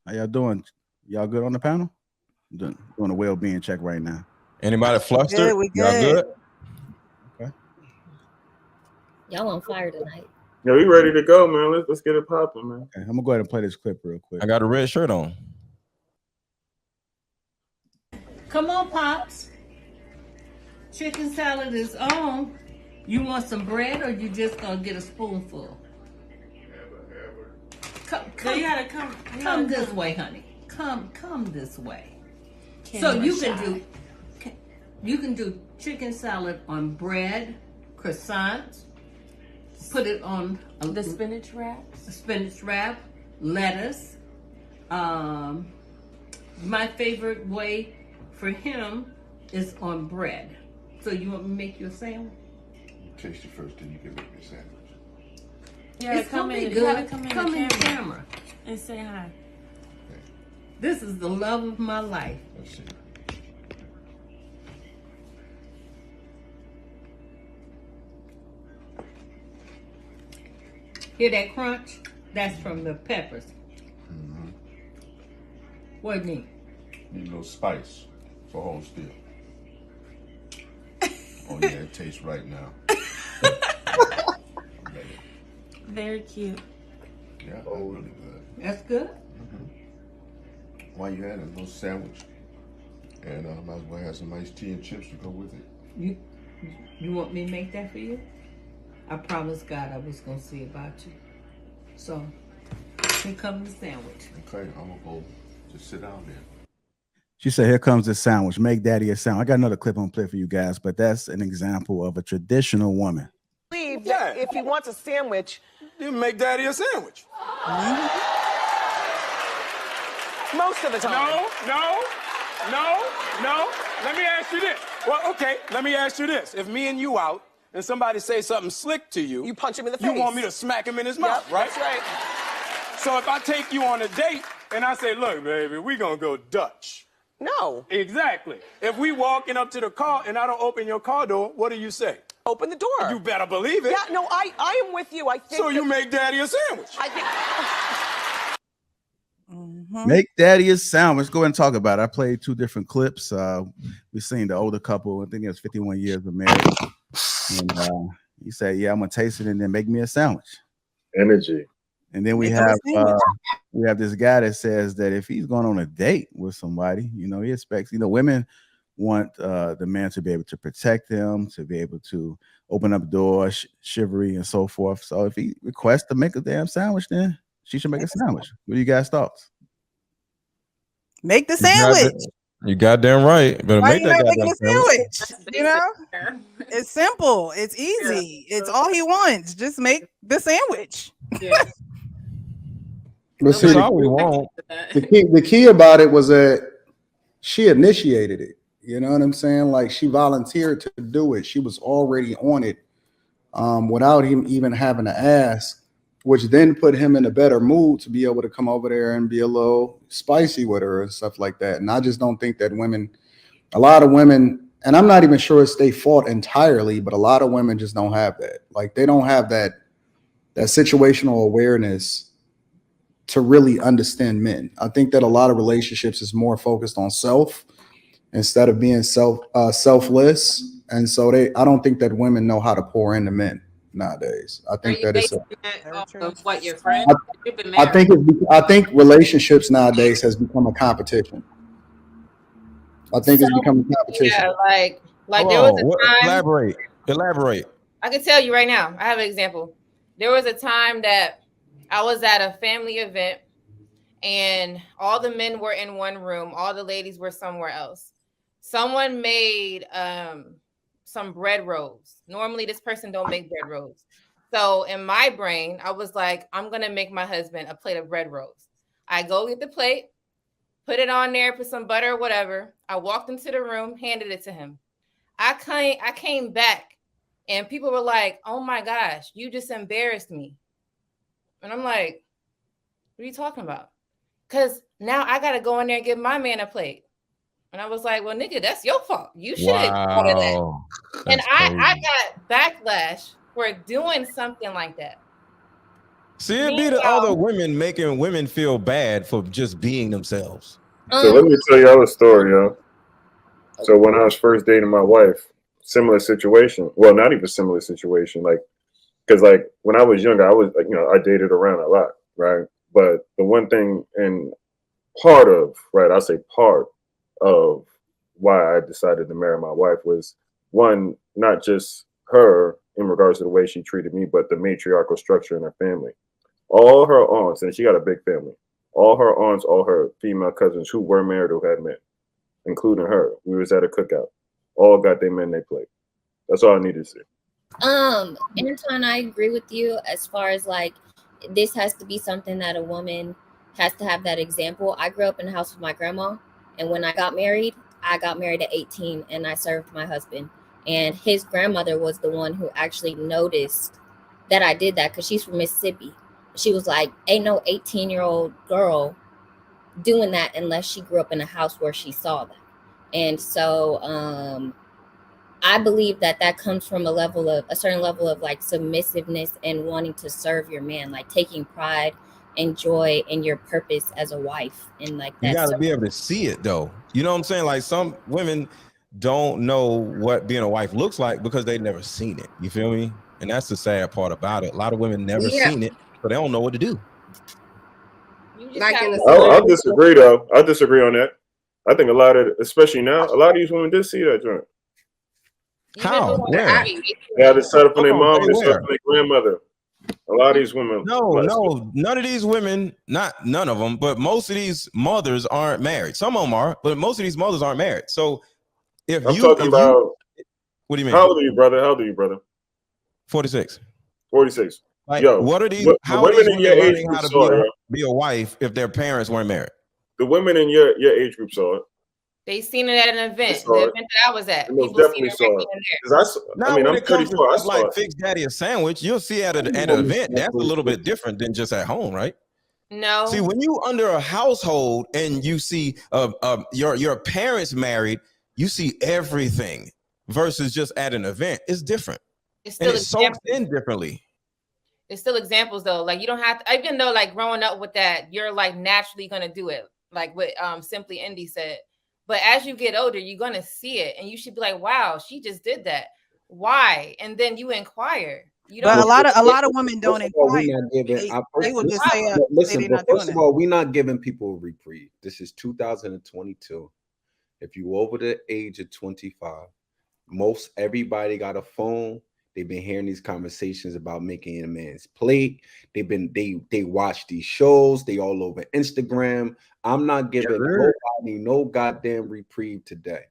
How y'all doing? Y'all good on the panel? Doing a well-being check right now. Anybody flustered? We Y'all good. good? Okay. Y'all on fire tonight. Yeah, we ready to go, man. Let's get it popping, man. Okay, I'm gonna go ahead and play this clip real quick. I got a red shirt on. Come on, Pops. Chicken salad is on. You want some bread or you just gonna get a spoonful? Come, You gotta come this way, honey. Come this way. So you can do chicken salad on bread, croissants. Put it on the spinach wrap, lettuce. My favorite way for him is on bread. So you want me to make you a sandwich? Taste it first, then you can make the sandwich. Yeah, It's gonna be good. Come in the camera and say hi. This is the love of my life. Let's see. Hear that crunch? That's from the peppers. Mm-hmm. What do you need? Need a little spice for hold still. Oh yeah, it tastes right now. Very cute. Yeah, that's really good. That's good. Mm-hmm. While you had a little sandwich, and might as well have some iced tea and chips to go with it. You want me to make that for you? I promised God I was gonna see about you. So here comes the sandwich. Okay, I'm gonna go just sit down there. She said, "Here comes the sandwich. Make daddy a sandwich." I got another clip on play for you guys, but that's an example of a traditional woman. That if he wants a sandwich, you make daddy a sandwich. Most of the time. No. Let me ask you this. Well, okay, let me ask you this. If me and you out and somebody say something slick to you, you punch him in the face. You want me to smack him in his mouth, right? That's right. So if I take you on a date and I say, look, baby, we gonna go Dutch. No. Exactly. If we walking up to the car and I don't open your car door, what do you say? Open the door. You better believe it. Yeah, no, I am with you. I think so. You make daddy a sandwich. I think. Make daddy a sandwich. Go ahead and talk about it. I played two different clips. We've seen the older couple. I think it was 51 years of marriage. And he said, "Yeah, I'm gonna taste it and then make me a sandwich." Energy. And then we have this guy that says that if he's going on a date with somebody, he expects, women want the man to be able to protect them, to be able to open up doors, chivalry, and so forth. So if he requests to make a damn sandwich, then she should make a sandwich. What do you guys thoughts? Make the sandwich. You goddamn right. Better Why make you that not making goddamn a sandwich? It's simple. It's easy. It's all he wants. Just make the sandwich. Yeah. But see, the key about it was that she initiated it. You know what I'm saying? Like she volunteered to do it. She was already on it without him even having to ask, which then put him in a better mood to be able to come over there and be a little spicy with her and stuff like that. And I just don't think that a lot of women, and I'm not even sure it's their fault entirely, but a lot of women just don't have that. Like they don't have that situational awareness to really understand men. I think that a lot of relationships is more focused on self instead of being selfless. And so I don't think that women know how to pour into men nowadays. I think that it's what your friend. I think relationships nowadays has become a competition. I think it's become a competition. Yeah, like there was a time. Elaborate. I can tell you right now. I have an example. There was a time that I was at a family event and all the men were in one room. All the ladies were somewhere else. Someone made some bread rolls. Normally this person don't make bread rolls. So in my brain, I was like, I'm going to make my husband a plate of bread rolls. I go get the plate, put it on there, put some butter or whatever. I walked into the room, handed it to him. I came back and people were like, oh my gosh, you just embarrassed me. And I'm like, what are you talking about? Because now I got to go in there and give my man a plate. And I was like, well, nigga, that's your fault. You should have thought of that. And I got backlash for doing something like that. See, it'd be the other women making women feel bad for just being themselves. So let me tell y'all a story, yo. So when I was first dating my wife, similar situation. Well, not even similar situation. Like, because like when I was younger, I was like, I dated around a lot, right? But the one thing and part of, right, I'll say part of why I decided to marry my wife was one, not just her in regards to the way she treated me, but the matriarchal structure in her family. All her aunts, and she got a big family, all her aunts, all her female cousins who were married or had men, including her. We was at a cookout. All got their men they played. That's all I needed to say. Anton, I agree with you as far as like this has to be something that a woman has to have that example. I grew up in a house with my grandma, and when I got married at 18 and I served my husband. And his grandmother was the one who actually noticed that I did that because she's from Mississippi. She was like, ain't no 18-year-old girl doing that unless she grew up in a house where she saw that. And so I believe that comes from a certain level of like submissiveness and wanting to serve your man, like taking pride and joy in your purpose as a wife. And like that, you got to be able to see it though. You know what I'm saying? Like some women don't know what being a wife looks like because they've never seen it. You feel me? And that's the sad part about it. A lot of women never seen it, so they don't know what to do. I'll disagree though. I'll disagree on that. I think a lot of, especially now, a lot of these women did see that joint. How? Where? They had to set up for their mom, they set up for their grandmother. A lot of these women. No, none of these women, not none of them, but most of these mothers aren't married. Some of them are, but most of these mothers aren't married. So if I'm talking about, what do you mean? How old are you, brother? How old are you, brother? 46. 46. Like, yo, what are these? How are these women learning how to be a wife if their parents weren't married? The women in your age group saw it. They seen it at an event, the event that I was at. People definitely saw it. Now, when it comes to like Fix Daddy a sandwich, you'll see at an event. That's a little bit different than just at home, right? No. See, when you under a household and you see your parents married, you see everything versus just at an event. It's different. It's still soaks in differently. It's still examples though. Like you don't have to, even though like growing up with that, you're like naturally gonna do it. Like what Simply Indy said. But as you get older, you're gonna see it, and you should be like, "Wow, she just did that. Why?" And then you inquire. You don't. But a lot of women don't inquire. They will just say, "Listen." But first of all, we're not giving people a reprieve. This is 2022. If you over the age of 25, most everybody got a phone. They've been hearing these conversations about making a man's plate. They watch these shows. They all over Instagram. I'm not giving nobody no goddamn reprieve today.